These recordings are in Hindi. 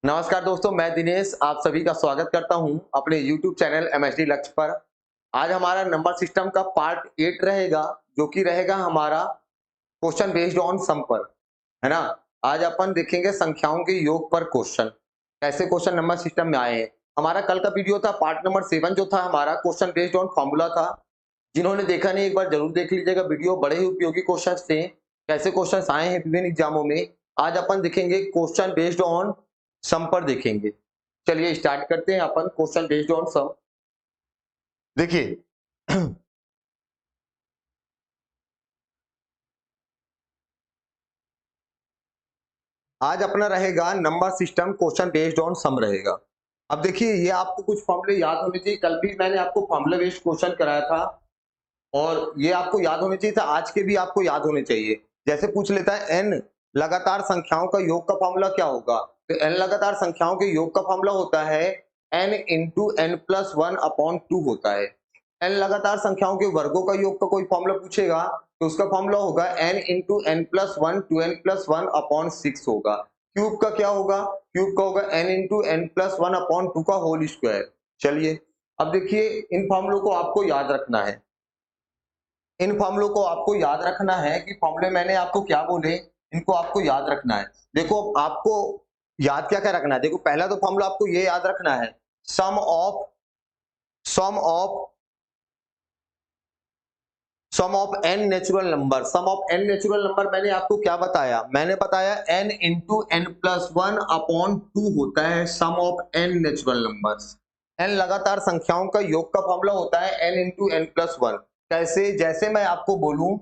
नमस्कार दोस्तों, मैं दिनेश आप सभी का स्वागत करता हूं अपने YouTube चैनल MSD लक्ष्य पर। आज हमारा नंबर सिस्टम का पार्ट 8 रहेगा, जो कि रहेगा हमारा क्वेश्चन बेस्ड ऑन सम पर, है ना। आज अपन देखेंगे संख्याओं के योग पर क्वेश्चन, कैसे क्वेश्चन नंबर सिस्टम में आए हैं। हमारा कल का वीडियो था पार्ट नंबर 7, जो था हमारा क्वेश्चन बेस्ड ऑन फॉर्मूला था। जिन्होंने देखा नहीं, एक बार जरूर देख लीजिएगा वीडियो, बड़े ही उपयोगी क्वेश्चन थे, कैसे क्वेश्चन आए हैं विभिन्न एग्जामों में। आज अपन देखेंगे क्वेश्चन बेस्ड ऑन सम पर देखेंगे। चलिए स्टार्ट करते हैं अपन क्वेश्चन बेस्ड ऑन सम। देखिए आज अपना रहेगा number system question based on sum रहेगा। अब देखिए, ये आपको कुछ फॉर्मूले याद होने चाहिए। कल भी मैंने आपको फॉर्मूला बेस्ड क्वेश्चन कराया था और ये आपको याद होने चाहिए था, आज के भी आपको याद होने चाहिए। जैसे पूछ लेता है एन लगातार संख्याओं का योग का फॉर्मूला क्या होगा, तो एन लगातार संख्याओं के योग का फॉर्मूला होता है n into n plus one upon two होता है। एन लगातार संख्याओं के वर्गों का योग का कोई फॉर्मूला पूछेगा तो उसका फॉर्मूला होगा n into n plus one two n plus one upon six होगा। क्यूब का क्या होगा, क्यूब का होगा n into n plus one upon two का होल स्क्वायर। चलिए अब देखिए, इन फॉर्मूलों को आपको याद रखना है। इन फॉर्मूलों को आपको याद रखना है कि फॉर्मूले मैंने आपको क्या बोले, इनको आपको याद रखना है। देखो आपको याद क्या क्या रखना है। देखो पहला तो फॉर्मूला आपको ये याद रखना है, sum of sum of n natural number. Sum of n natural number मैंने आपको क्या बताया, मैंने बताया n into n plus one upon two होता है sum of n natural numbers. N लगातार संख्याओं का योग का फॉर्मूला होता है n into n plus one. कैसे, जैसे मैं आपको बोलूं,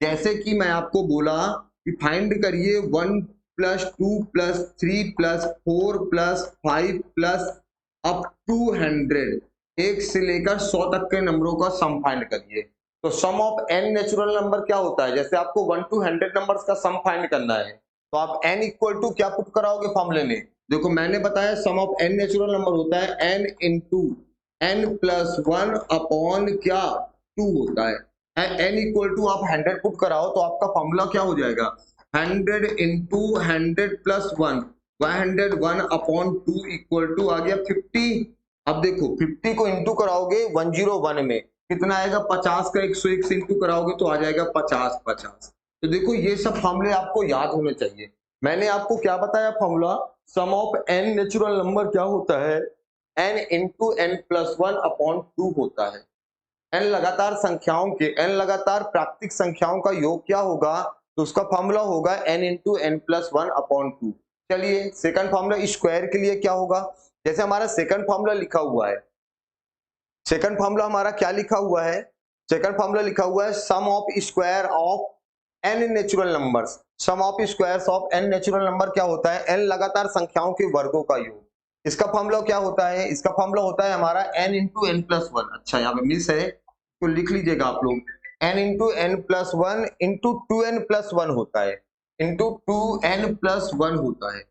जैसे कि मैं आपको बोला कि फाइंड करिए one plus two plus three plus four plus five plus up to 100, एक से लेकर 100 तक के नंबरों का सम फाइंड करिए। तो sum of n natural number क्या होता है, जैसे आपको 1 to 100 नंबर्स का सम फाइंड करना है तो आप n इक्वल टू क्या पुट कराओगे फॉर्मूले में। देखो मैंने बताया sum of n natural number होता है n into n plus one upon क्या टू होता है। n इक्वल टू आप 100 पुट कराओ तो आपका फॉर्मूला क्या हो जाएगा, 100 into 100 plus one 101 upon two equal to आ गया 50। अब देखो 50 को इंटू कराओगे 101 में कितना आएगा, 50 का 101 से इंटू कराओगे तो आ जाएगा 50 50। तो देखो ये सब फॉर्मूले आपको याद होने चाहिए। मैंने आपको क्या बताया formula, sum of n natural number क्या होता है, n into n plus one upon two होता है। एन लगातार संख्याओं के, एन लगातार प्राकृतिक संख्याओं का योग क्या होगा, तो उसका फॉर्मूला होगा n into n plus one upon two. चलिए सेकंड फॉर्मूला स्क्वायर के लिए क्या होगा, जैसे हमारा सेकंड फॉर्मूला लिखा हुआ है, सेकंड फॉर्मूला हमारा क्या लिखा हुआ है, सेकंड फॉर्मूला लिखा हुआ है sum of square of n natural numbers. Sum of squares of n natural number क्या होता है, एन लगातार संख्याओं के वर्गों का योग। इसका फॉर्मूला क्या होता है, इसका फॉर्मूला होता है हमारा n into n plus one. अच्छा यहाँ पे मिस है तो लिख लीजिएगा आप लोग, n into n plus one into two n plus one होता है, into two n plus one होता है।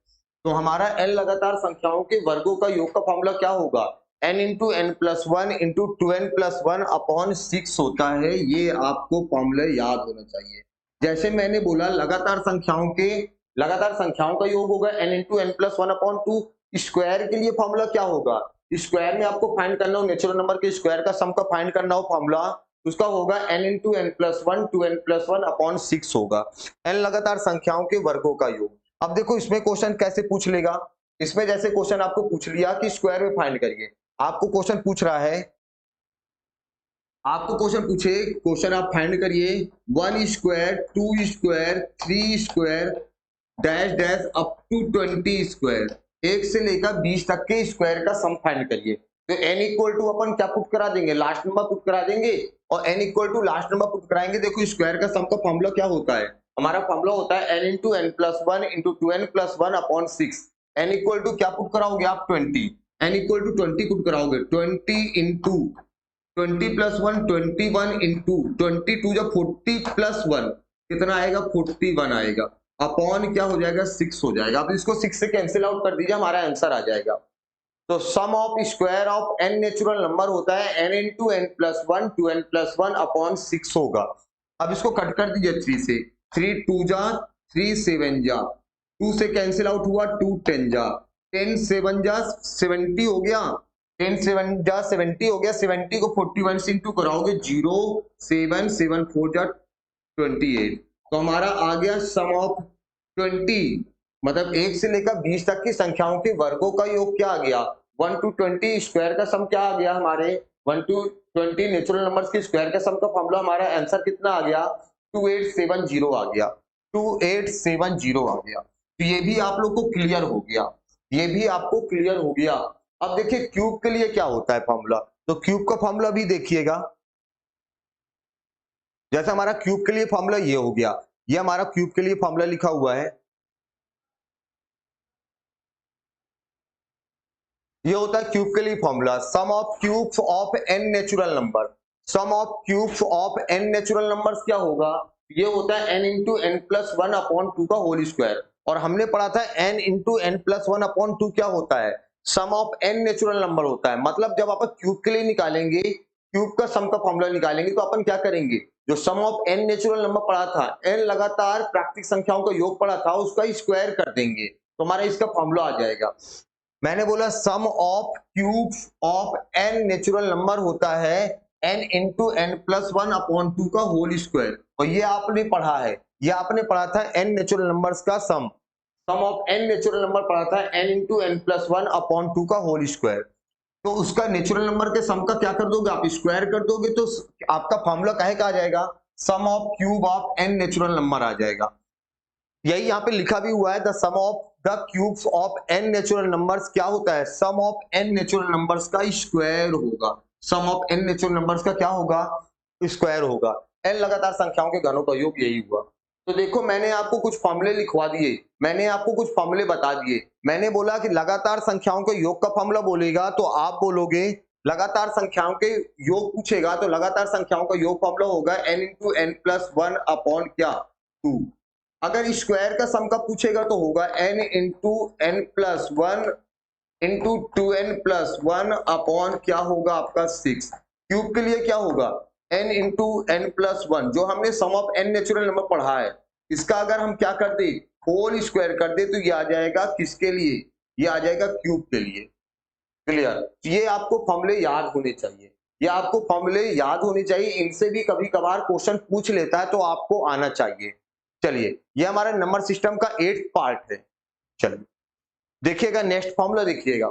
तो हमारा एन लगातार संख्याओं के वर्गों का योग का फॉर्मूला क्या होगा, n into n plus one into two n plus one upon six होता है। ये आपको फॉर्मूला याद होना चाहिए। जैसे मैंने बोला लगातार संख्याओं का योग होगा n into n plus one upon two. Square के लिए फॉर्मूला क्या होगा, स्क्वायर में आपको फाइंड करना हो नेचुरल नंबर के स्क्वायर का सम का फाइंड करना हो फॉर्मूला, उसका होगा n into n plus one two n plus one upon six होगा। एन लगातार संख्याओं के वर्गों का योग। अब देखो इसमें क्वेश्चन कैसे पूछ लेगा, इसमें जैसे क्वेश्चन आपको पूछ लिया कि स्क्वायर में फाइंड करिए, आपको क्वेश्चन पूछ रहा है, आपको क्वेश्चन पूछे, क्वेश्चन आप फाइंड करिए one square two square three square dash dash up to 20 square, एक से लेकर 20 तक के स्क्वायर का सम फाइंड करिए। तो n इक्वल टू अपन क्या पुट करा देंगे, लास्ट नंबर पुट करा देंगे और n equal to last number put कराएंगे। देखो स्क्वायर का सम का फॉर्मूला क्या होता है, हमारा फॉर्मूला होता है n into n plus one into two n plus one upon six. N equal to क्या पुट कराओगे आप 20, एन इक्वल टू 20 पुट कराओगे, 20 इंटू 20 प्लस वन 21 इंटू 22 जब 40 प्लस वन कितना आएगा 41 आएगा, अपॉन क्या हो जाएगा 6 हो जाएगा। अब इसको 6 से कैंसिल आउट कर दीजिए, हमारा आंसर आ जाएगा। तो sum of square of n natural number होता है n into n plus one two n plus one upon six होगा। अब इसको कट कर दीजिए 3 से, 3 टू जा 3 7 जा, 2 से कैंसिल आउट हुआ 2 10 जा, 10 7 जा 70 हो गया, 10 7 जा 70 हो गया, 70 को 41 से इंटू कराओगे 0 7 7 4 जा 28, तो हमारा आ गया सम ऑफ 20, मतलब 1 से लेकर 20 तक की संख्याओं के वर्गों का योग क्या आ गया, 1 to 20 स्क्वायर का सम क्या आ गया हमारे, 1 to 20 नेचुरल नंबर्स के स्क्वायर का सम का फॉर्मूला हमारा आंसर कितना आ गया, 2870 आ गया, 2870 आ गया। तो ये भी आप लोग को क्लियर हो गया, ये भी आपको क्लियर हो गया। अब देखिए क्यूब के लिए क्या होता है फॉर्मूला, तो क्यूब का फॉर्मूला भी देखिएगा, जैसे हमारा क्यूब के लिए फॉर्मूला ये हो गया, ये हमारा क्यूब के लिए फॉर्मूला लिखा हुआ है, ये होता है क्यूब के लिए formula, sum of cubes of n natural number, sum of cubes of n natural numbers क्या होगा, ये होता है n into n plus one upon two का होल स्क्वायर, और हमने पढ़ा था n into n plus one upon two क्या होता है, sum of n natural number होता है। मतलब जब आप क्यूब के लिए निकालेंगे, क्यूब का सम का फॉर्मूला निकालेंगे, तो अपन क्या करेंगे, जो सम ऑफ एन नेचुरल नंबर पढ़ा था, एन लगातार प्राकृतिक संख्याओं का योग पढ़ा था, उसका स्क्वायर कर देंगे, तो हमारा इसका फॉर्मूला आ जाएगा। मैंने बोला sum of cubes of n natural number होता है n into n plus one upon two का होल स्क्वायर, और ये आपने पढ़ा है, ये आपने पढ़ा था एन नेचुरल नंबर्स का sum, sum of n natural number पढ़ा था n into n plus one upon two का होल स्क्वायर, तो उसका नेचुरल नंबर के सम का क्या कर दोगे आप, स्क्वायर कर दोगे, तो आपका फॉर्मूला काहे का आ जाएगा, sum of cube of n natural number आ जाएगा। यही यहाँ पे लिखा भी हुआ है, the sum of the cubes of n natural numbers क्या होता है, sum of n natural numbers का स्क्वायर होगा, sum of n natural numbers का क्या होगा, स्क्वायर होगा, एन लगातार संख्याओं के घनों का योग यही हुआ। तो देखो मैंने आपको कुछ फॉर्मूले लिखवा दिए, मैंने आपको कुछ फॉर्मूले बता दिए, मैंने बोला कि लगातार संख्याओं के योग का फॉर्मूला बोलेगा तो आप बोलोगे, लगातार संख्याओं के योग पूछेगा तो लगातार संख्याओं का योग फॉर्मूला होगा n into n plus one upon क्या 2, अगर स्क्वायर का सम का पूछेगा तो होगा n into n plus one into two n plus one upon क्या होगा आपका 6, क्यूब के लिए क्या होगा n into n plus one, जो हमने sum of n natural number पढ़ा है, इसका अगर हम क्या कर दे होल स्क्वायर कर दे, तो ये आ जाएगा किसके लिए, ये आ जाएगा क्यूब के लिए। क्लियर, ये आपको फॉर्मूले याद होने चाहिए, ये आपको फॉर्मूले याद होने चाहिए, इनसे भी कभी कभार क्वेश्चन पूछ लेता है तो आपको आना चाहिए। चलिए ये हमारा नंबर सिस्टम का 8th पार्ट है। चलिए देखिएगा नेक्स्ट फॉर्मूला, देखिएगा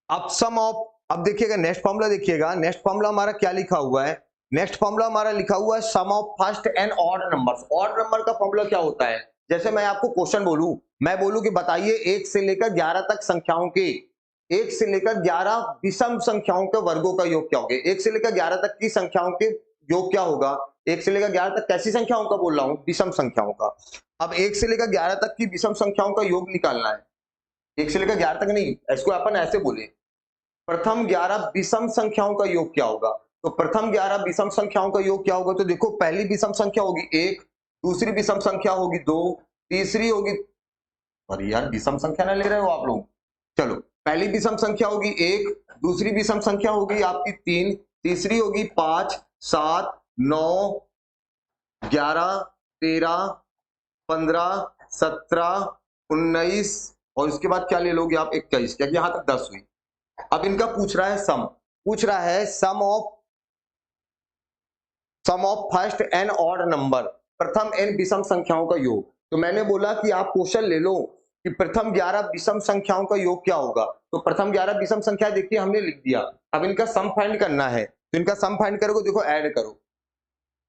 अब सम ऑफ, अब देखिएगा नेक्स्ट फॉर्मूला, देखिएगा नेक्स्ट फॉर्मूला हमारा क्या लिखा हुआ है, नेक्स्ट फॉर्मूला हमारा लिखा हुआ है sum of first and odd numbers. Odd number का फॉर्मूला क्या होता है, जैसे मैं आपको क्वेश्चन बोलूं, मैं बोलूं कि बताइए 1 से लेकर 11 तक संख्याओं के, 1 से लेकर 11 विषम संख्याओं के वर्गों का योग क्या होगा, 1 से लेकर 11 तक की संख्याओं के योग क्या होगा, 1 से लेकर 11 तक कैसी संख्याओं का बोल रहा हूं, विषम संख्याओं का। अब 1 से लेकर 11 तक की विषम संख्याओं का योग निकालना है, 1 से लेकर 11 तक नहीं, इसको अपन ऐसे बोले प्रथम 11 विषम संख्याओं का योग क्या होगा, तो प्रथम 11 विषम संख्याओं का योग क्या होगा, तो देखो पहली विषम संख्या होगी 1, दूसरी विषम संख्या होगी 2, तीसरी होगी, और यार विषम संख्या ना ले रहे हो आप लोग, चलो पहली विषम संख्या होगी 1, दूसरी विषम संख्या होगी आपकी 3, तीसरी होगी 5 7 9 11 13 15 17 19, और इसके बाद क्या ले लोगे आप 21, क्या यहां तक 10 हुई। अब इनका पूछ रहा है सम, पूछ रहा है sum of first n odd number, प्रथम एन विषम संख्याओं का योग। तो मैंने बोला कि आप क्वेश्चन ले लो कि प्रथम 11 विषम संख्याओं का योग क्या होगा, तो प्रथम 11 विषम संख्या देखिए हमने लिख दिया, अब इनका सम फाइंड करना है, तो इनका सम फाइंड करोगे, देखो ऐड करो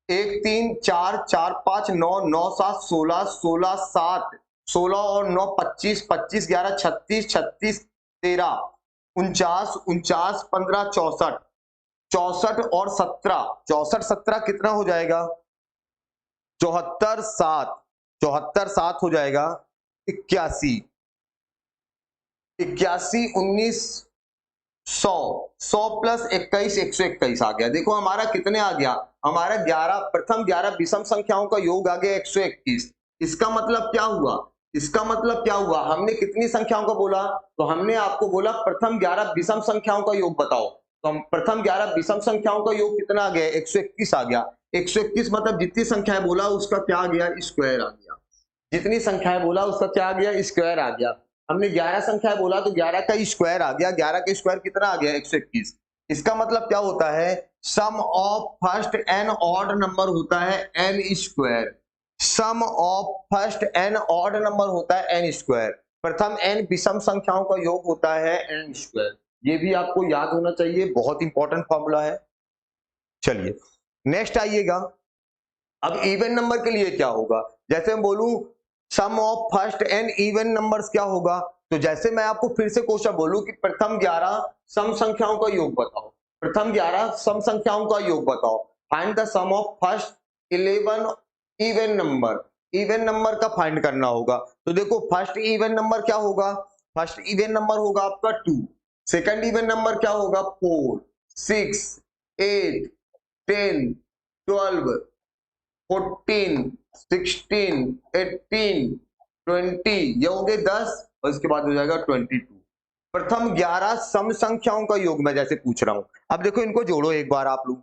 1 3 4 4 5 9 9 7 16 16 7 16 और 9 25 25 11 36 36 13 49 49 15 64 64 और 17 64 17 कितना हो जाएगा 74 7 74 7 हो जाएगा 81 81 19 100 100 प्लस 21 121 आ गया। देखो हमारा कितने आ गया, हमारा 11 प्रथम 11 विषम संख्याओं का योग आ गया 121। इसका मतलब क्या हुआ, इसका मतलब क्या हुआ, हमने कितनी संख्याओं का बोला, तो हमने आपको बोला प्रथम 11 विषम संख्याओं का योग बताओ, तो हम प्रथम 11 विषम संख्याओं का योग कितना आ गया 121 आ गया। 121 मतलब जितनी संख्याएं बोला उसका क्या आ गया, स्क्वायर आ गया, जितनी संख्याएं बोला उसका क्या आ गया, स्क्वायर आ गया। हमने 11 संख्या बोला तो 11 का स्क्वायर आ गया, 11 का स्क्वायर कितना आ गया 121। इसका मतलब क्या होता है, sum of first n odd number होता है n square. Sum of first n odd number होता है एन स्क्वायर। प्रथम एन विषम संख्याओं का योग होता है एन स्क्वायर। ये भी आपको याद होना चाहिए, बहुत इंपॉर्टेंट फॉर्मूला है। चलिए नेक्स्ट आइएगा। अब इवन नंबर के लिए क्या होगा, जैसे मैं बोलूं sum of first n even numbers क्या होगा, तो जैसे मैं आपको फिर से क्वेश्चन बोलूं कि प्रथम 11 सम संख्याओं का योग बताओ, प्रथम 11 सम संख्याओं का योग बताओ, find the sum of first 11 even number. Even number का फाइंड करना होगा। तो देखो फर्स्ट इवन नंबर क्या होगा, फर्स्ट इवन नंबर होगा आपका 2, सेकंड इवन नंबर क्या होगा 4, 6, 8, 10, 12, 14, 16, 18, 20, ये हो गए 10 और इसके बाद हो जाएगा 22। प्रथम 11 सम संख्याओं का योग मैं जैसे पूछ रहा हूं। अब देखो इनको जोड़ो एक बार आप लोग,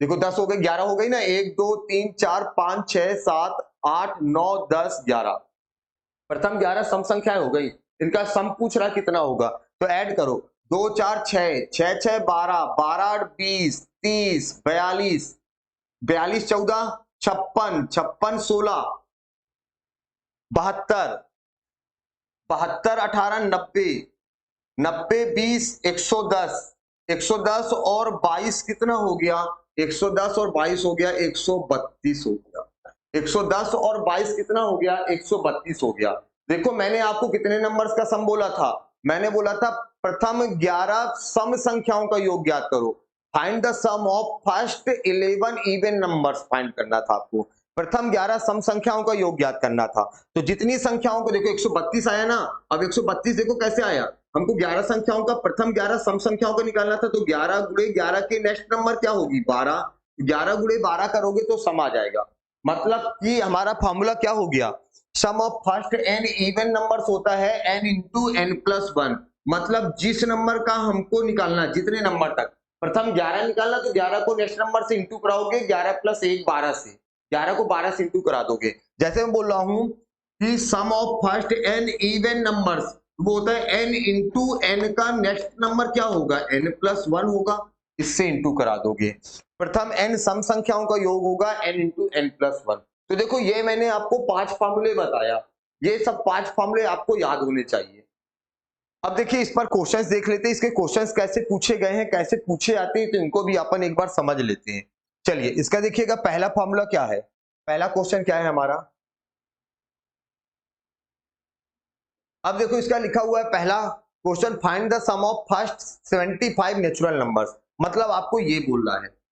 देखो 10 हो गए, 11 हो गई ना, 1 2 3 4 5 6 7 8 9 10 11। प्रथम 11 सम संख्याएं हो गई, इनका सम पूछ रहा कितना होगा, तो ऐड करो 2 4 6 6 6 12 12 8 20 30 42 42 14 56 56 16 72 72 18 90 90 20 110 110 और 22 कितना हो गया, 110 और 22 हो गया 132 हो गया, 110 और 22 कितना हो गया 132 हो गया। देखो मैंने आपको कितने नंबर्स का सम बोला था, मैंने बोला था प्रथम 11 सम संख्याओं का योग ज्ञात करो। Find the sum of first 11 even numbers find करना था आपको, प्रथम 11 सम संख्याओं का योग ज्ञात करना था। तो जितनी संख्याओं को देखो 132 आया ना, अब 132 देखो कैसे आया, हमको 11 संख्याओं का प्रथम 11 सम संख्याओं का निकालना था, तो 11 गुणे 11 के नेक्स्ट नंबर क्या होगी 12, 11 गुणे 12 करोगे तो सम आ जाएगा। मतलब कि हमारा फॉर्मूला क्या हो गया, sum of first n even numbers होता है n into n plus one. मतलब जिस नंबर का हमको निकालना, जितने नंबर तक, प्रथम 11 निकालना तो 11 को नेक्स्ट नंबर से इंटू कराओगे, 11 प्लस 1 12 से, 11 को 12 से इंटू करा दोगे। जैसे मैं बोल रहा हूं कि sum of first n even numbers वो होता है एन इंटू एन का नेक्स्ट नंबर क्या होगा एन प्लस वन होगा, इससे इंटू करा दोगे। प्रथम एन सम संख्याओं का योग होगा n into n plus one. तो देखो ये मैंने आपको 5 फॉर्मूले बताया, ये सब 5 फॉर्मूले आपको याद होने चाहिए। अब देखिए इस पर क्वेश्चंस देख लेते हैं, इसके क्वेश्चंस कैसे पूछे गए हैं, कैसे पूछे आते हैं, तो इनको भी अपन एक बार समझ लेते हैं। चलिए इसका देखिएगा पहला फॉर्मूला क्या है, पहला क्वेश्चन क्या है हमारा। अब देखो इसका लिखा हुआ है पहला question, find the sum of first 75 natural numbers. मतलब आपको ये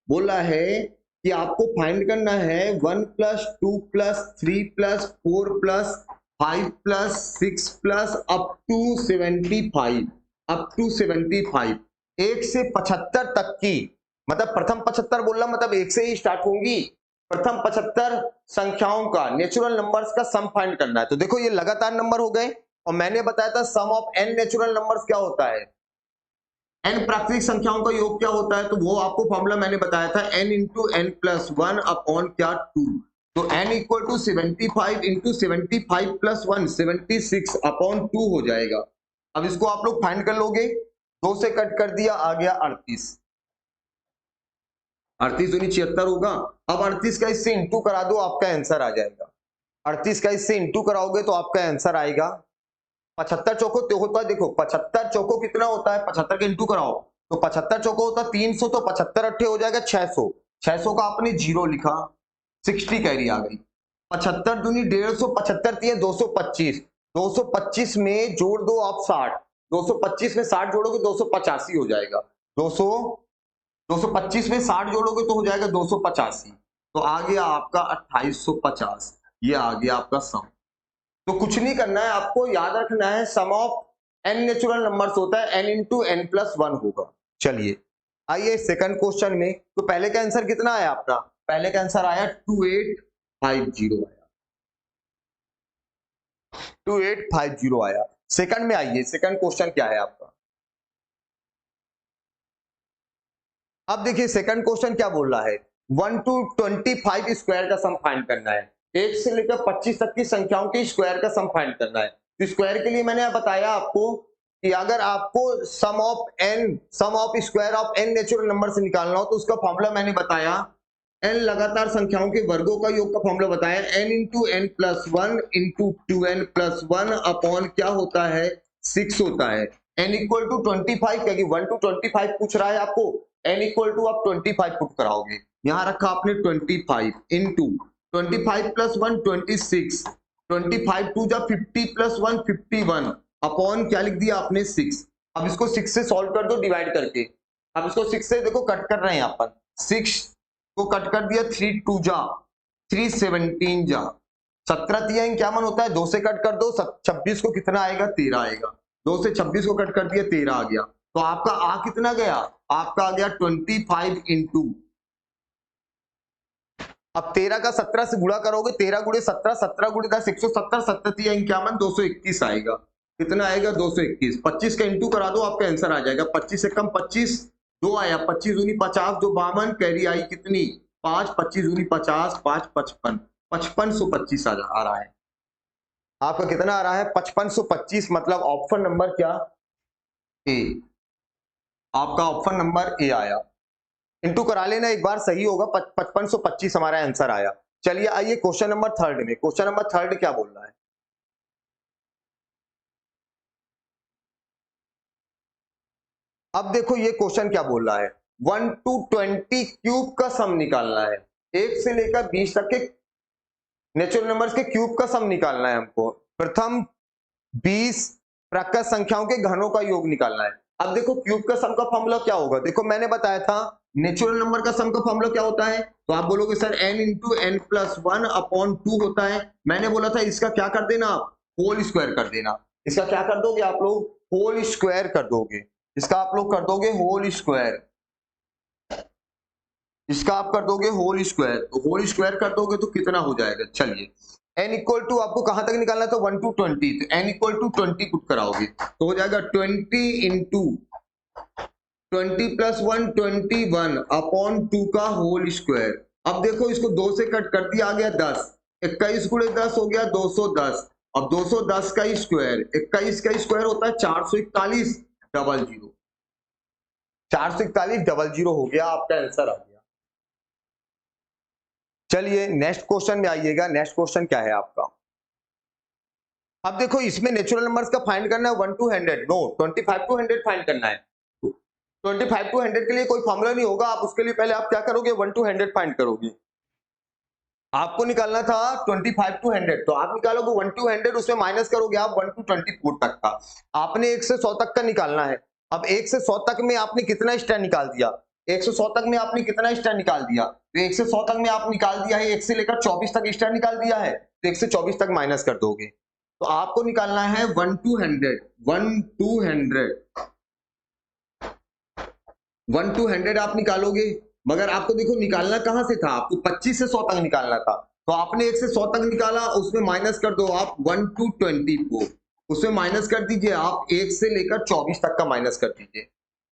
बोल रहा है कि आपको फाइंड करना है 1 plus 2 plus 3 plus 4 plus 5 plus 6 plus up to 75, up to 75, 1 से 75 तक की, मतलब प्रथम 75 बोल रहा, मतलब 1 से ही स्टार्ट होंगी, प्रथम 75 संख्याओं का नेचुरल नंबर्स का सम फाइंड करना है। तो देखो ये लगातार नंबर हो गए, और मैंने बताया था सम ऑफ एन नेचुरल नंबर्स क्या होता है, एन प्राकृतिक संख्याओं का योग क्या होता है, तो वो आपको फॉर्मूला मैंने बताया था n into n plus one upon क्या 2। तो n equal to 75 into 75 plus 1 76 upon 2 हो जाएगा। अब इसको आप लोग फाइंड कर लोगे, 2 से कट कर दिया आ गया 38, 38 दूनी 76 होगा। अब 38 का इससे इंटू करा दो, आपका आंसर आ जाएगा। 38 का इससे इंटू कराओगे तो आपका आंसर आएगा 75 चौको तो होता है, देखो 75 चौको कितना होता है, 75 के इंटू कराओ तो 75 चौको होता है 300, तो 75 अट्ठे हो जाएगा 600, 600 का आपने जीरो लिखा, 60 कैरी आ गई। 75 दूनी 150, 75 दिए 225, 225 में जोड़ दो आप 60, 225 में 60 जोड़ोगे 285 हो जाएगा, 225 में 60 जोड़ोगे तो हो जाएगा 285, तो आ गया आपका 2850, ये आ गया आपका सम। तो कुछ नहीं करना है, आपको याद रखना है sum of n natural numbers होता है n into n plus one होगा। चलिए आइए सेकंड क्वेश्चन में, तो पहले का आंसर कितना आया अपना, पहले का आंसर आया 2850 आया, 2850 आया। सेकंड में आइए, सेकंड क्वेश्चन क्या है आपका। अब देखिए सेकंड क्वेश्चन क्या बोल रहा है, 1 to 25 स्क्वायर का सम फाइंड करना है, 1 से लेकर 25 तक की संख्याओं के स्क्वायर का सम फाइंड करना है। तो स्क्वायर के लिए मैंने बताया आपको कि अगर आपको sum of square of n natural number से निकालना हो तो उसका फॉर्मूला मैंने बताया, एन लगातार संख्याओं के वर्गों का योग का फॉर्मूला बताया, n into n plus one into two n plus one upon क्या होता है 6 होता है, एन इक्वल टू 25, क्योंकि 1 to 25 पूछ रहा है आपको, एन इक्वल टू आप 25 पुट कराओगे, यहां रखा आपने 25 इंटू 25 प्लस 1 26, 25 टू जा 50 प्लस 1 51 अपॉन क्या लिख दिया आपने 6। अब इसको 6 से सॉल्व कर दो डिवाइड करके, अब इसको 6 से देखो कट कर रहे हैं यहाँ पर, 6 को कट कर दिया, 3 2 जा 3 17 जा 17 तिया क्या मन होता है, 2 से कट कर दो, 26 को कितना आएगा 13 आएगा, 2 से 26 को कट कर दिया 13 आ गया, तो आपका आ कितना गया, आपका आ गया 25 इंटू, अब 13 का 17 से गुणा करोगे, 13 गुणे 17 17 गुणे 10 170, 70 51 221 आएगा, कितना आएगा 221, 25 का इंटू करा दो आपका आंसर आ जाएगा, 25 से कम 25 2 आया, 25 दूनी 50 2 52, कैरी आई कितनी 5, 25 दूनी 50 5 55, 5525 आ रहा है, आपका कितना आ रहा है 5525, मतलब ऑप्शन नंबर क्या ए, आपका ऑप्शन नंबर ए आया, इंटू करा लेना एक बार सही होगा, 5525 हमारा आंसर आया। चलिए आइए क्वेश्चन नंबर थर्ड में, क्वेश्चन नंबर थर्ड क्या बोल रहा है, अब देखो ये क्वेश्चन क्या बोल रहा है, 1 to 20 क्यूब का सम निकालना है, 1 से लेकर 20 तक के नेचुरल नंबर्स के क्यूब का सम निकालना है हमको, प्रथम 20 प्राकृत संख्याओं के घनों का योग निकालना है। अब देखो क्यूब का सम का फॉर्मूला क्या होगा, देखो मैंने बताया था नेचुरल नंबर का सम का फॉर्मूला क्या होता है, तो आप बोलोगे sir n into n plus one upon 2 होता है, मैंने बोला था इसका क्या कर देना आप होल स्क्वायर कर देना, इसका क्या कर दोगे आप लोग होल स्क्वायर कर दोगे, इसका आप लोग कर दोगे होल स्क्वायर, इसका आप कर दोगे होल स्क्वायर, तो होल स्क्वायर कर दोगे तो कितना हो जाएगा, चलिए n इक्वल टू आपको कहां तक निकालना था 1 to 20, तो n इक्वल टू 20 पुट कराओगे तो हो जाएगा 20 इंटू 20 प्लस 1 21 अपॉन 2 का होल स्क्वायर। अब देखो इसको 2 से कट कर दिया, आ गया 10, 21 गुणे 10 हो गया 210, अब 210 का स्क्वायर 21 का स्क्वायर होता है 441 00, 441 00 हो गया, आपका आंसर आ गया। चलिए नेक्स्ट क्वेश्चन में आइएगा, नेक्स्ट क्वेश्चन क्या है आपका, अब देखो इसमें नेचुरल नंबर्स का फाइंड करना है 1 to 100, नो 25 to 100 फाइंड करना है, 25 to 100 के लिए कोई फॉर्मूला नहीं होगा, आप उसके लिए पहले आप क्या करोगे 1 to 100 फाइंड करोगे, आपको निकालना था 25 to 100, तो आप निकालोगे 1 to 100, उसमें माइनस करोगे आप 1 to 24 तक का, आपने 1 से 100 तक का निकालना है, अब 1 से 100 तक में आपने कितना स्टैंड निकाल दिया, 1 से 100 तक में आपने कितना स्टैंड निकाल दिया, तो 1 से 100 तक में आप निकाल दिया है, 1 से लेकर 24 तक स्टैंड निकाल दिया है, तो 1 से 24 तक माइनस कर दोगे, तो आपको निकालना है 1 to 100, 1 to 100, 1 to 100 आप निकालोगे, मगर आपको देखो निकालना कहां से था, आपको 25 से 100 तक निकालना था, तो आपने 1 से 100 तक निकाला, उसमें माइनस कर दो आप 1 to 24, उसमें माइनस कर दीजिए आप 1 से लेकर 24 तक का माइनस कर दीजिए,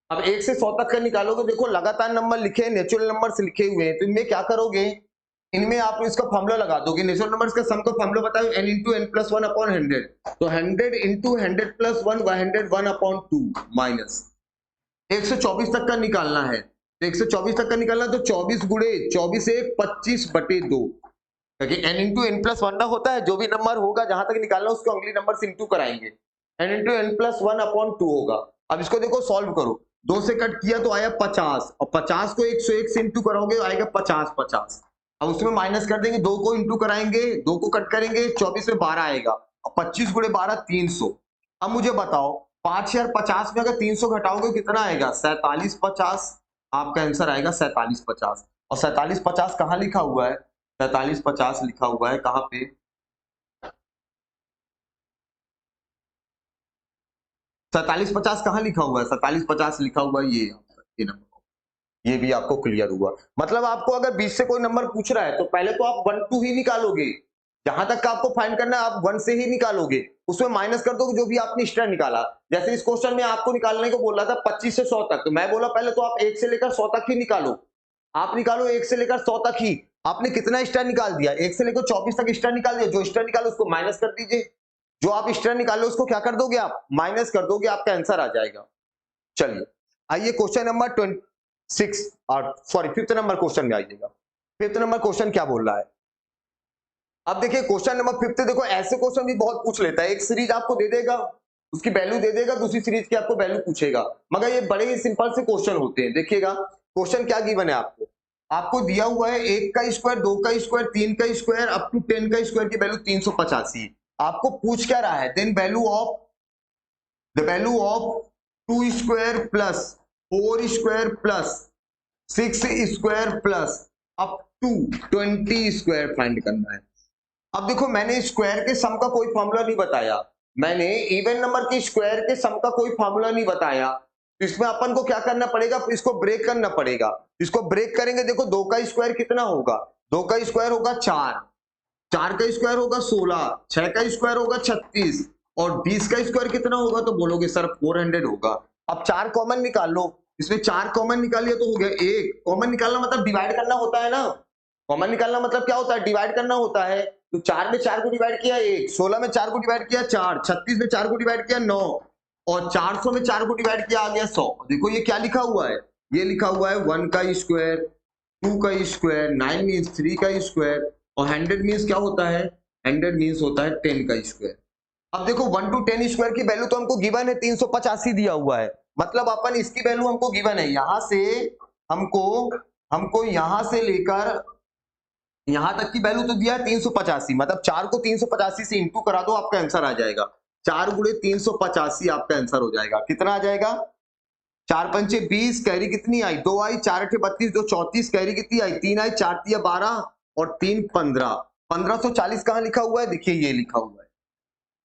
अब 1 से 100 तक का निकालोगे, देखो लगातार नंबर लिखे हैं, नेचुरल नंबर्स लिखे हुए हैं, तो इनमें क्या करोगे, इनमें आप इसका फॉर्मूला लगा दोगे, नेचुरल नंबर्स का सम का फॉर्मूला बताओ n into n plus one upon 100, तो 100 इंटू 100 प्लस 1 101 अपॉन 2 माइनस 124 तक का निकालना है, तो 124 तक का निकालना, तो 24 गुणे 24 1 25/2, क्योंकि n into n plus one ना होता है, जो भी नंबर होगा जहां तक निकालना उसको अगली नंबर से इंटू कराएंगे, n into n plus one upon 2 होगा। अब इसको देखो सॉल्व करो, 2 से कट किया तो आया 50, और 50 को 101 से इंटू करोगे आएगा 50 50, अब उसमें माइनस कर देंगे, 2 को इंटू कराएंगे, 2 को कट करेंगे, 24 में 12 आएगा, और 25 गुणे 12 300। अब मुझे बताओ 5050 में अगर 300 घटाओगे कितना आएगा 4750, आपका आंसर आएगा 4750, और 4750 कहाँ लिखा हुआ है, 4750 लिखा हुआ है कहाँ पे, 4750 कहाँ लिखा हुआ है, 4750 लिखा हुआ है ये नंबर, ये भी आपको क्लियर हुआ, मतलब आपको अगर 20 से कोई नंबर पूछ रहा है तो पहले तो आप 1 2 ही निकालोगे, जहां तक का आपको फाइंड करना है आप 1 से ही निकालोगे, उसमें माइनस कर दोगे जो भी आपने स्टैंड निकाला, जैसे इस क्वेश्चन में आपको निकालने को बोला था 25 से 100 तक, तो मैं बोला पहले तो आप 1 से लेकर 100 तक ही निकालो, आप निकालो 1 से लेकर 100 तक ही, आपने कितना स्टैंड निकाल दिया 1 से लेकर 24 तक स्टैंड निकाल दिया, जो स्टैंड निकालो उसको माइनस कर दीजिए, जो आप स्टैंडर्ड निकालो उसको क्या कर दोगे, आप माइनस कर दोगे, आपका आंसर आ जाएगा। चलिए आइए क्वेश्चन नंबर 26 और सॉरी 5th नंबर क्वेश्चन में आइएगा। 5th नंबर क्वेश्चन क्या बोल रहा है, अब देखिए क्वेश्चन नंबर 5 देखो, ऐसे क्वेश्चन भी बहुत पूछ लेता है। एक सीरीज आपको दे देगा, उसकी वैल्यू दे देगा, दूसरी सीरीज की आपको वैल्यू पूछेगा, मगर ये बड़े ही सिंपल से क्वेश्चन होते हैं। देखिएगा क्वेश्चन क्या गिवन है आपको, आपको दिया हुआ है 1 का स्क्वायर, 2 का स्क्वायर, 3 का स्क्वायर अप टू 10 का स्क्वायर की वैल्यू 385। आपको पूछ क्या रहा है, then value of the value of 2 square plus 4 square plus 6 square plus up to 20 square find करना है। अब देखो मैंने स्क्वायर के सम का कोई फॉर्मूला नहीं बताया, मैंने इवन नंबर के स्क्वायर के सम का कोई फॉर्मूला नहीं बताया, तो इसमें अपन को क्या करना पड़ेगा, इसको ब्रेक करना पड़ेगा। इसको ब्रेक करेंगे, देखो 2 का स्क्वायर कितना होगा, 2 का स्क्वायर होगा 4, 4 का स्क्वायर होगा 16, 6 का स्क्वायर होगा 36 और 20 का स्क्वायर कितना होगा, तो बोलोगे सर 400 होगा। अब 4 कॉमन निकाल लो, इसमें 4 कॉमन निकालिए तो हो गया 1, कॉमन निकालना मतलब डिवाइड करना होता है ना, कॉमन निकालना मतलब क्या होता है, डिवाइड करना होता है। तो 4 में 4 को डिवाइड किया 1, 16 में 4 को डिवाइड किया 4, 36 में 4 को डिवाइड किया 9 और 400 में 4 को डिवाइड किया आ गया 100। देखो ये क्या लिखा हुआ है, ये लिखा हुआ है 1 का स्क्वायर, 2 का स्क्वायर, 9 मींस 3 का स्क्वायर और 100 मींस क्या होता है, 100 मींस होता है 10 का स्क्वायर। अब देखो 1 to 10 स्क्वायर की वैल्यू तो हमको गिवन है 385 दिया हुआ है, मतलब अपन इसकी वैल्यू हमको गिवन है, यहां से हमको यहां से लेकर यहां तक की वैल्यू तो दिया है 385, मतलब 4 को 385 से इंटू करा दो, आपका आंसर आ जाएगा। 4 गुणे 385 आपका आंसर हो जाएगा, कितना आ जाएगा, 4 पंचे 20, कैरी कितनी आई 2 आई, 4 अठे 32, 2 34, कैरी कितनी आई 3 आई, 4 तिया 12 और 3 15, 1540 कहां लिखा हुआ है, देखिए ये लिखा हुआ है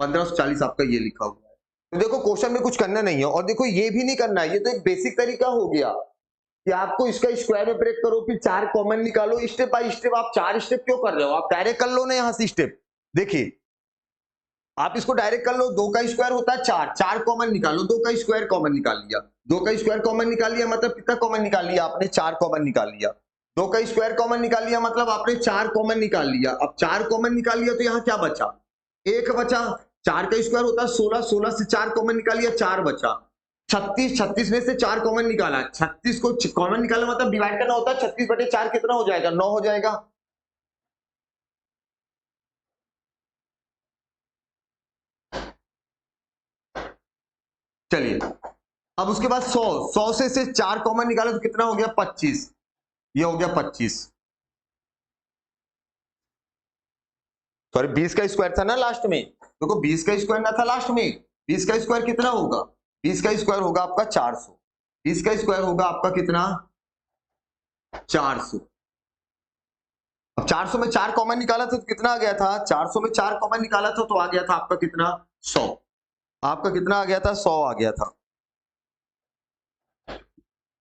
1540 आपका ये लिखा हुआ है। तो देखो क्वेश्चन में कुछ करना नहीं है, और देखो ये भी नहीं करना है, ये तो एक बेसिक तरीका हो गया कि आपको इसका स्क्वायर में ब्रेक करो फिर 4 कॉमन निकालो, स्टेप बाय स्टेप। आप 4 स्टेप क्यों कर रहे हो, आप डायरेक्ट कर लो ना यहां से स्टेप। देखिए आप इसको डायरेक्ट कर लो, 2 का स्क्वायर होता है 4, 4 कॉमन निकालो, 2 का स्क्वायर कॉमन निकाल लिया, 2 का स्क्वायर कॉमन निकाल लिया मतलब कितना कॉमन निकाल लिया आपने, 4 कॉमन निकाल लिया। 2 का स्क्वायर कॉमन निकाल लिया मतलब आपने 4 कॉमन निकाल लिया। अब 4 कॉमन निकाल लिया तो यहाँ क्या बचा, 1 बचा। 4 का स्क्वायर होता है 16, 16 से 4 कॉमन निकाल लिया 4 बचा। 36, 36 में से 4 कॉमन निकाला, 36 को कॉमन निकाला मतलब डिवाइड करना होता है, 36 बटे 4 कितना हो जाएगा, 9 हो जाएगा। चलिए अब उसके बाद 100, 100 से 4 कॉमन निकाला तो कितना हो गया 25, ये हो गया 25, सॉरी 20 का स्क्वायर था ना लास्ट में, देखो 20 का स्क्वायर ना था लास्ट में, 20 का स्क्वायर कितना होगा, 20 का स्क्वायर होगा आपका 400, 20 का स्क्वायर होगा आपका कितना 400। अब 400 में 4 कॉमन निकाला था तो कितना आ गया था, 400 में 4 कॉमन निकाला था तो आ गया था आपका कितना 100, आपका कितना आ गया था 100 आ गया था,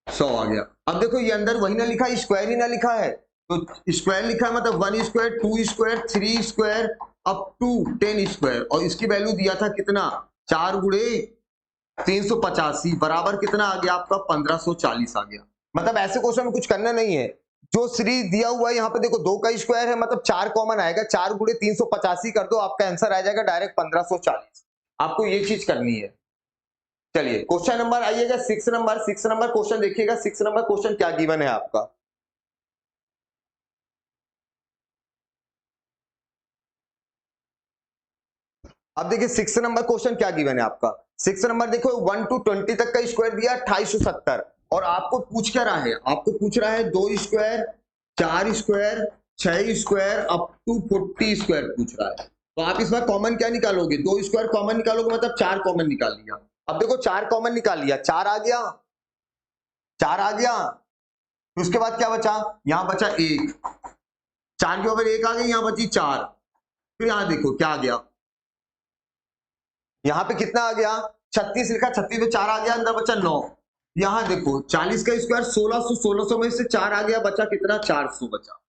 100 आ गया। अब देखो ये अंदर वही ना लिखा, स्क्वायर ही ना लिखा है, तो स्क्वायर लिखा है मतलब 1 square, 2 square, 3 square up to 10 square, और इसकी वैल्यू दिया था कितना 4 गुणे 385 बराबर कितना आ गया आपका 1540 आ गया। मतलब ऐसे क्वेश्चन में कुछ करना नहीं है, जो सीरीज दिया हुआ है यहाँ पे देखो 2 का स्क्वायर है मतलब 4 कॉमन आएगा, 4 गुणे 385 कर दो, आपका आंसर आ जाएगा डायरेक्ट 1540। आपको ये चीज करनी है। चलिए क्वेश्चन नंबर आइएगा 6 नंबर, 6 नंबर क्वेश्चन देखिएगा, 6 नंबर क्वेश्चन क्या गिवन है आपका। अब देखिए 6 नंबर क्वेश्चन क्या गिवन है आपका। 6 नंबर देखो 1 to 20 तक का स्क्वायर दिया 2870, और आपको पूछ क्या रहा है, आपको पूछ रहा है 2 square, 4 square, 6 square up to 40 square पूछ रहा है। तो आप इसमें कॉमन क्या निकालोगे, 2 स्क्वायर कॉमन निकालोगे मतलब 4 कॉमन निकाल लिया। अब देखो 4 कॉमन निकाल लिया, 4 आ गया, 4 आ गया, तो उसके बाद क्या बचा, यहां बचा 1, 4 के ऊपर 1 आ गई, यहां बची 4, फिर यहां देखो क्या आ गया, यहां पे कितना आ गया 36 लिखा, 36 में 4 आ गया, अंदर बचा 9। यहां देखो 40 का स्क्वायर 1600, 1600 में से 4 आ गया, बचा कितना 400 बचा।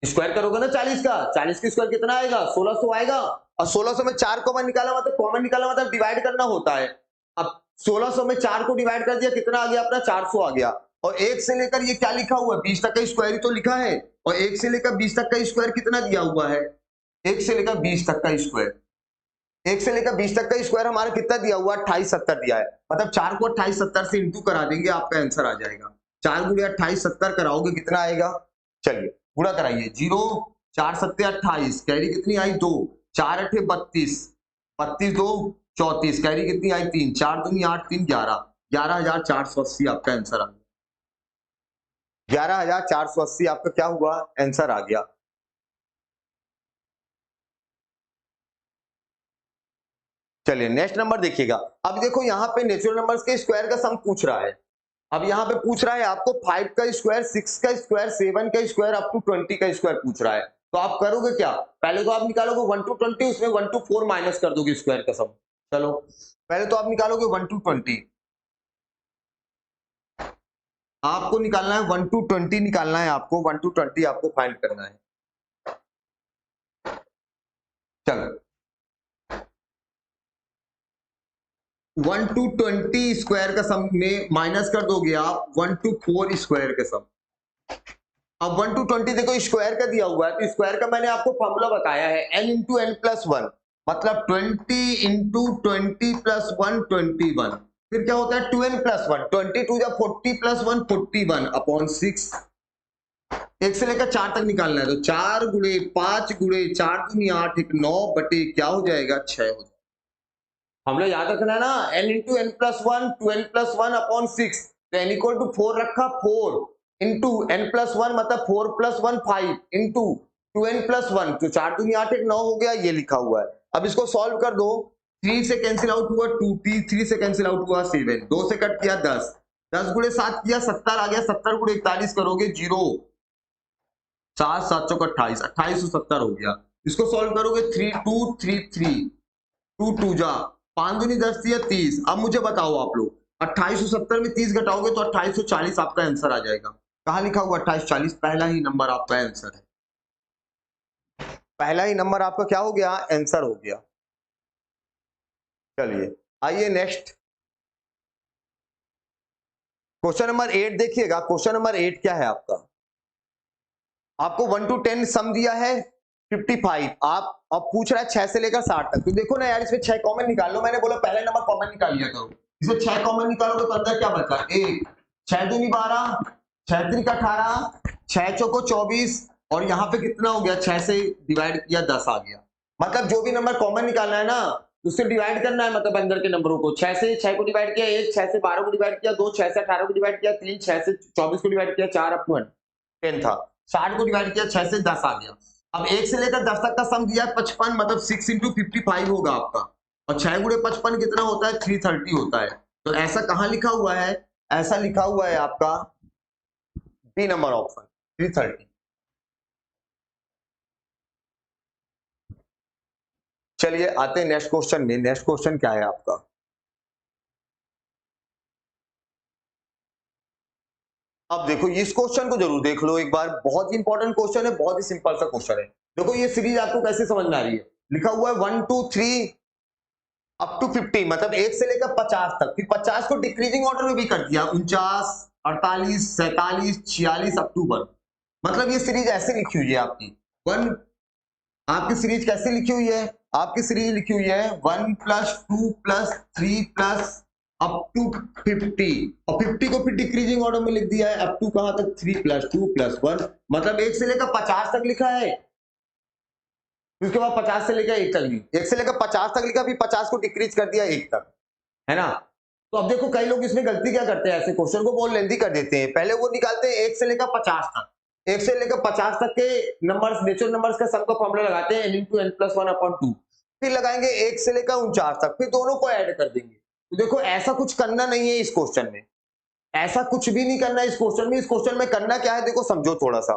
स्क्वायर करोगे ना 40 का, 40 का स्क्वायर कितना आएगा 1600 आएगा, और 1600 में 4 कॉमन निकाला मतलब कॉमन निकाला मतलब डिवाइड करना होता है। अब 1600 में 4 को डिवाइड कर दिया, कितना आ गया अपना 400 आ गया। और 1 से लेकर ये क्या लिखा हुआ है 20 तक का स्क्वायर ही तो लिखा है, और 1 से लेकर 20 तक का स्क्वायर कितना दिया हुआ है, 1 से लेकर 20 तक का स्क्वायर, 1 से लेकर 20 तक का स्क्वायर हमारा कितना दिया हुआ, 28 70 दिया है। मतलब 4 को 28 70 से इंटू करा देंगे, आपका आंसर आ जाएगा। 4 गुणे 28 70 कराओगे कितना आएगा, चलिए गुणा कराइए। 0 4 7 28, कैरी कितनी आई 2, 4 8 32, 32 2 34, कैरी कितनी आई 3, 4 दूनी 8 3 11, 11480 आपका आंसर आ गया। 11480 आपका क्या हुआ, आंसर आ गया। चलिए नेक्स्ट नंबर देखिएगा। अब देखो यहाँ पे नेचुरल नंबर्स के स्क्वायर का सम पूछ रहा है। अब यहाँ पे पूछ रहा है आपको 5 का स्क्वायर, 6 का स्क्वायर, 7 का स्क्वायर अप टू 20 का स्क्वायर पूछ रहा है। तो आप करोगे क्या, पहले तो आप निकालोगे 1 to 20, उसमें 1 to 4 माइनस कर दोगे स्क्वायर का सम। चलो पहले तो आप निकालोगे 1 to 20, आपको निकालना है 1 to 20 निकालना है, आपको 1 to 20 आपको फाइंड करना है। चलो 1 to 20 स्क्वायर का सम में माइनस कर दोगे आप 1 to 4 स्क्वायर का सम। अब 1 to 20 देखो स्क्वायर का दिया हुआ है, तो स्क्वायर का मैंने आपको फॉर्मूला बताया है n इंटू एन प्लस 1, मतलब 20 इंटू 20 प्लस 1 21, फिर क्या होता है 2n प्लस 1, 22 या 40 प्लस 1 41 अपॉन 6। 1 से लेकर 4 तक निकालना है, तो 4 गुणे 5 गुणे 4 दूनी 8 1 9 बटे क्या हो जाएगा 6 हो जाएगा। हमने याद रखना है ना, n into n plus 1 2n plus 1 upon 6, तो n इक्वल टू 4 रखा, 4 इंटू एन प्लस 1 मतलब 4 प्लस 1 5 इंटू 2n प्लस 1, तो 4 दूनी 8 1 9 हो गया, ये लिखा हुआ है। अब इसको सॉल्व कर दो, 3 से कैंसिल आउट हुआ 2t, 3 से कैंसिल आउट हुआ 7, 2 से कट किया 10, 10 गुणे 7 किया 70 आ गया, 70 गुणे 41 करोगे 0 7 7 चौक 28, 2870 हो गया। इसको सॉल्व करोगे 3 2 3 3 2 2 जा 5 दूनी 10 दिया 30। अब मुझे बताओ आप लोग 2870 में 30 घटाओगे तो 2840 आपका आंसर आ जाएगा। कहां लिखा हुआ 2840, पहला ही नंबर आपका आंसर है, पहला ही नंबर आपका क्या हो गया, आंसर हो गया। चलिए आइए नेक्स्ट क्वेश्चन नंबर 8 देखिएगा। क्वेश्चन नंबर 8 क्या है आपका, आपको 1 to 10 सम दिया है 55, आप अब पूछ रहा है 6 से लेकर 60 तक। तो देखो ना यार, इसमें 6 कॉमन निकाल लो, मैंने बोला पहले नंबर कॉमन निकाल लिया करो। इसमें 6 कॉमन निकालोगे तो अंदर क्या बचा, 1 6 दूनी 12 6 3 18 6 चौको 24, और यहाँ पे कितना हो गया, 6 से डिवाइड किया 10 आ गया। मतलब जो भी नंबर कॉमन निकालना है ना, उससे डिवाइड करना है, मतलब अंदर के नंबरों को। 6 से 6 को डिवाइड किया 1, 6 से 12 को डिवाइड किया 2, 6 से 18 को डिवाइड किया 3, 6 से 24 को डिवाइड किया 4, अप टू 10 था। 60 को डिवाइड किया 6 से 10 आ गया। अब 1 से लेकर 10 तक का सम दिया है 55, मतलब 6 इंटू 55 होगा आपका, और 6 गुणे 55 कितना होता है 330 होता है। तो ऐसा कहां लिखा हुआ है, ऐसा लिखा हुआ है आपका बी नंबर ऑप्शन 330। चलिए आते हैं नेक्स्ट क्वेश्चन में। नेक्स्ट क्वेश्चन क्या है आपका, अब देखो इस क्वेश्चन को जरूर देख लो एक बार, बहुत ही इंपॉर्टेंट क्वेश्चन है, बहुत ही सिंपल सा क्वेश्चन है। देखो ये सीरीज आपको कैसे समझ में आ रही है, लिखा हुआ है 1 2 3 अप टू 50, मतलब 1 से लेकर 50 तक, फिर 50 को डिक्रीजिंग ऑर्डर में भी कर दिया, 49 48 47 46 अप टू 1। मतलब ये सीरीज ऐसे लिखी हुई है आपकी 1, आपकी सीरीज कैसे लिखी हुई है, आपकी सीरीज लिखी हुई है 1 plus 2 plus 3 plus up to 50, और 50 को फिर डिक्रीजिंग ऑर्डर में लिख दिया है अप टू कहां तक 3 प्लस 2 प्लस 1, मतलब 1 से लेकर 50 तक लिखा है, उसके बाद 50 से लेकर 1 तक, 1 से लेकर 50 तक लिखा, फिर 50 को डिक्रीज कर दिया 1 तक, है ना। तो अब देखो कई लोग इसमें गलती क्या करते हैं, ऐसे क्वेश्चन को बहुत लेंथी कर देते हैं। पहले वो निकालते हैं 1 से लेकर 50 तक, 1 से लेकर 50 तक के नंबर्स, नेचुरल नंबर्स का सम का फॉर्मूला लगाते हैं n into n plus 1 upon 2, फिर लगाएंगे 1 से लेकर 49 तक, फिर दोनों को ऐड कर देंगे। तो देखो ऐसा कुछ करना नहीं है इस क्वेश्चन में, ऐसा कुछ भी नहीं करना है इस क्वेश्चन में। इस क्वेश्चन में करना क्या है, देखो समझो थोड़ा सा,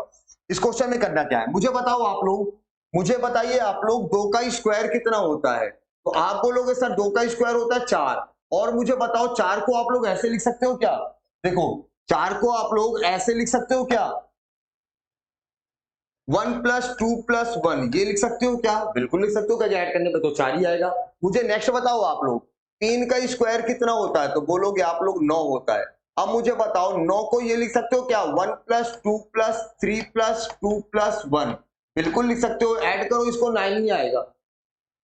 इस क्वेश्चन में करना क्या है मुझे बताओ आप लोग, मुझे बताइए आप लोग 2 का स्क्वायर कितना होता है। तो आप बोलोगे सर 2 का स्क्वायर होता है 4, और मुझे बताओ 4 को आप लोग ऐसे लिख सकते हो क्या, देखो 4 को आप लोग ऐसे लिख सकते हो क्या, 1 प्लस 2 प्लस 1 ये लिख सकते हो क्या, बिल्कुल लिख सकते हो क्या, ऐड करने पे तो 4 ही आएगा। मुझे नेक्स्ट बताओ आप लोग 3 का स्क्वायर कितना होता है, तो बोलोगे आप लोग 9 होता है। अब मुझे बताओ 9 को ये लिख सकते हो क्या, 1 प्लस 2 प्लस 3 प्लस 2 प्लस 1, बिल्कुल लिख सकते हो, ऐड करो इसको 9 ही आएगा,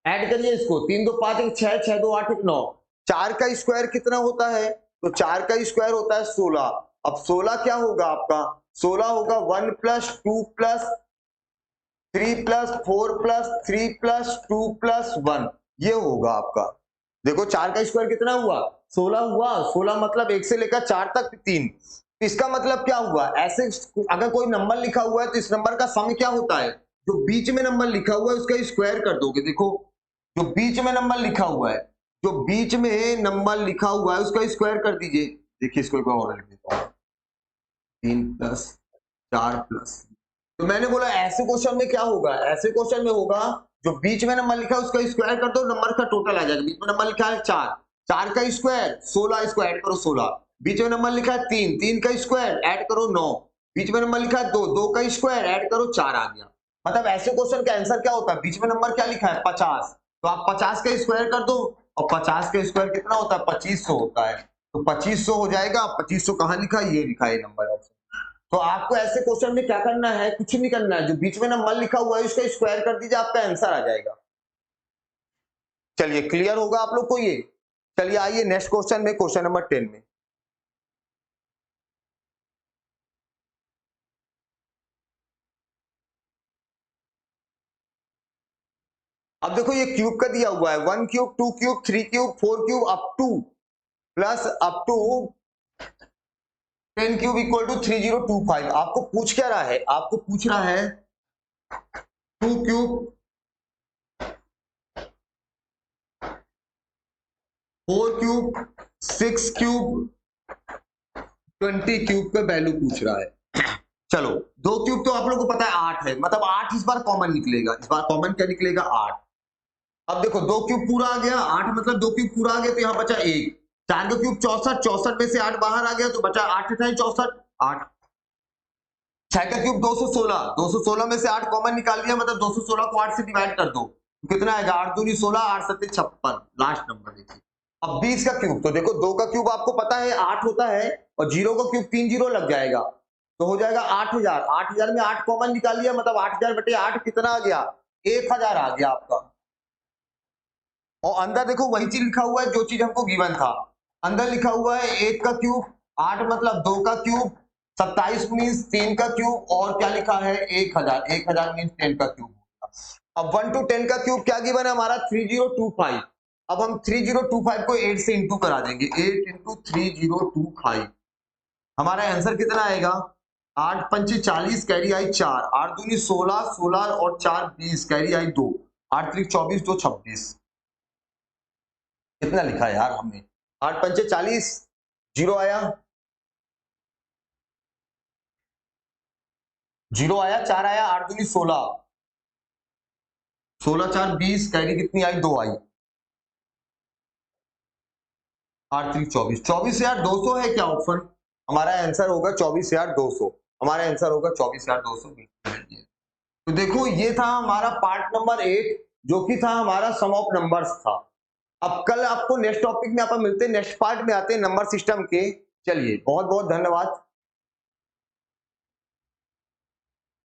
ऐड करिए इसको, 3 2 5 1 6 6 2 8 1 9। 4 का स्क्वायर कितना होता है? तो 4 का स्क्वायर होता है 16। अब 16 क्या होगा आपका? 16 होगा 1 plus 2 plus 3 plus 4 plus 3 plus 2 plus 1, ये होगा आपका। देखो 4 का स्क्वायर कितना हुआ? 16 हुआ। 16 मतलब 1 से लेकर 4 तक 3। इसका मतलब क्या हुआ? ऐसे अगर कोई नंबर लिखा हुआ है तो इस नंबर का सम क्या होता है? जो बीच में नंबर लिखा हुआ है उसका स्क्वायर कर दोगे। देखो जो बीच में नंबर लिखा हुआ है, जो बीच में नंबर लिखा हुआ है उसका स्क्वायर कर दीजिए। देखिए इसको एक बार और लिख देता हूं, 3 प्लस 4 प्लस। तो मैंने बोला ऐसे क्वेश्चन में क्या होगा? ऐसे क्वेश्चन में होगा जो बीच में नंबर लिखा है उसका स्क्वायर कर दो, नंबर का टोटल आ जाएगा। बीच में नंबर लिखा है 4, 4 का स्क्वायर 16, इसको ऐड करो 16। बीच में नंबर लिखा है 3, 3 का स्क्वायर ऐड करो 9। बीच में नंबर लिखा है 2, 2 का स्क्वायर ऐड करो 4 आ गया। मतलब ऐसे क्वेश्चन का आंसर क्या होता है? बीच में नंबर क्या लिखा है? 50, तो आप 50 का स्क्वायर कर दो, और 50 का स्क्वायर कितना होता है? 2500 होता है। तो 2500 हो जाएगा। 2500 कहां लिखा है? ये लिखा है नंबर ऑप्शन। तो आपको ऐसे क्वेश्चन में क्या करना है? कुछ नहीं करना है, जो बीच में नंबर लिखा हुआ है उसका स्क्वायर कर दीजिए, आपका आंसर आ जाएगा। चलिए क्लियर होगा आप लोग को ये। चलिए आइए नेक्स्ट क्वेश्चन में, क्वेश्चन नंबर 10 में। अब देखो ये क्यूब का दिया हुआ है, 1 cube 2 cube 3 cube 4 cube up to plus up to 10 cube equal to 3025। आपको पूछ क्या रहा है? आपको पूछ रहा है 2 क्यूब 4 क्यूब 6 क्यूब 20 क्यूब का वैल्यू पूछ रहा है। चलो 2 क्यूब तो आप लोगों को पता है 8 है, मतलब 8 इस बार कॉमन निकलेगा। इस बार कॉमन क्या निकलेगा? 8। अब देखो 2 क्यूब पूरा आ गया, 8 मतलब 2 क्यूब पूरा आ गया, तो यहां बचा 1। 4 का क्यूब 64, 64 में से 8 बाहर आ गया तो बचा 8 है 64, 8। 6 का क्यूब 216, 216 में से 8 कॉमन निकाल दिया, मतलब 216 को 8 से डिवाइड कर दो, तो कितना आएगा? 8 दूनी 16, 8 सत्ते 56, लास्ट नंबर देखिए। अब 20 का क्यूब, तो देखो 2 का क्यूब आपको पता है 8 होता है, और 0 का क्यूब 3 जीरो लग जाएगा, तो हो जाएगा 8000। 8000 में 8 कॉमन निकाल लिया, मतलब 8000 बटे 8 कितना आ गया? 1000 आ गया आपका। और अंदर देखो वही चीज लिखा हुआ है जो चीज हमको गिवन था। अंदर लिखा हुआ है 1 का क्यूब 8 मतलब 2 का क्यूब 27 मीन्स 3 का क्यूब, और क्या लिखा है? 1000। 1000 मीन्स 10 का क्यूब। अब 1 to 10 का क्यूब क्या गिवन है हमारा? 3025। अब हम 3025 को 8 से इंटू करा देंगे। 8 इंटू 3025, हमारा आंसर कितना आएगा? 8 पंचे 40, कैरी आई 4, 8 दूनी 16, 16 और 4 20, कैरी आई 2, 8 त्रिक 24, 2 26। कितना लिखा है यार हमने? 8 पंचे 40, 0 आया, 0 आया, 4 आया, 8 दूनी 16, 16 4 20, कैरी कितनी आई? 2 आई, 8 त्रिक 24, 24,200 है क्या ऑप्शन? हमारा आंसर होगा 24,200। हमारा आंसर होगा 24,200। तो देखो ये था हमारा पार्ट नंबर 8, जो कि था हमारा सम ऑफ नंबर्स था। अब कल आपको नेक्स्ट टॉपिक में आप मिलते हैं, नेक्स्ट पार्ट में आते हैं नंबर सिस्टम के। चलिए बहुत बहुत धन्यवाद।